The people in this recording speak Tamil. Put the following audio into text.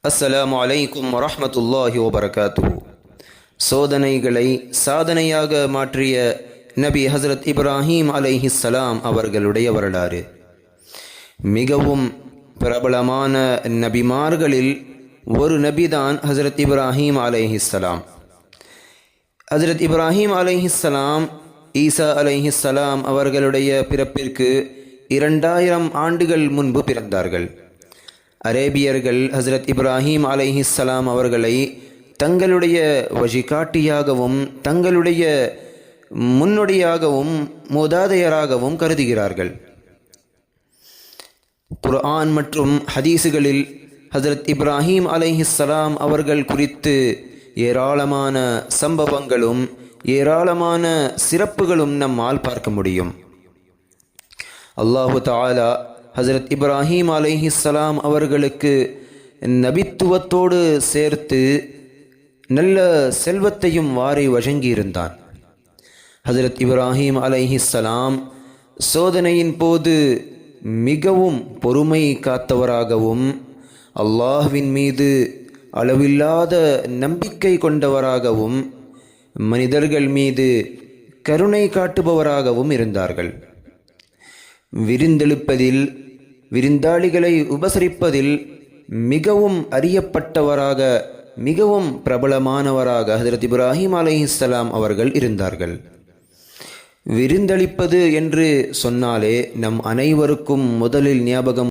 அஸ்ஸலாமு அலைக்கும் வரஹ்மத்துல்லாஹி வபரகாத்துஹு. சோதனைகளை சாதனையாக மாற்றிய நபி ஹஸரத் இப்ராஹீம் அலைஹிஸ்ஸலாம் அவர்களுடைய வரலாறு. மிகவும் பிரபலமான நபிமார்களில் ஒரு நபிதான் ஹஸரத் இப்ராஹீம் அலைஹிஸ்ஸலாம். ஹஸரத் இப்ராஹீம் அலைஹிஸ்ஸலாம் ஈசா அலைஹிஸ்ஸலாம் அவர்களுடைய பிறப்பிற்கு 2000 ஆண்டுகள் முன்பு பிறந்தார்கள். அரேபியர்கள் ஹஸரத் இப்ராஹீம் அலைஹிஸ்ஸலாம் அவர்களை தங்களுடைய வழிகாட்டியாகவும் தங்களுடைய முன்னோடியாகவும் மூதாதையராகவும் கருதுகிறார்கள். குர்ஆன் மற்றும் ஹதீஸுகளில் ஹஸரத் இப்ராஹீம் அலைஹிஸ்ஸலாம் அவர்கள் குறித்து ஏராளமான சம்பவங்களும் ஏராளமான சிறப்புகளும் நம்மால் பார்க்க முடியும். அல்லாஹு தஆலா ஹஸரத் இப்ராஹீம் அலைஹிஸ்ஸலாம் அவர்களுக்கு நபித்துவத்தோடு சேர்த்து நல்ல செல்வத்தையும் வாரி வழங்கியிருந்தான். ஹஸரத் இப்ராஹீம் அலைஹிஸ்ஸலாம் சோதனையின் போது மிகவும் பொறுமை காத்தவராகவும் அல்லாஹ்வின் மீது அளவில்லாத நம்பிக்கை கொண்டவராகவும் மனிதர்கள் மீது கருணை காட்டுபவராகவும் இருந்தார்கள். விருந்தெழுப்பதில் விருந்தாளிகளை உபசரிப்பதில் மிகவும் அறியப்பட்டவராக மிகவும் பிரபலமானவராக ஹஸரத் இப்ராஹீம் அலைஹிஸ்ஸலாம் அவர்கள் இருந்தார்கள். விருந்தளிப்பது என்று சொன்னாலே நம் அனைவருக்கும் முதலில் ஞாபகம்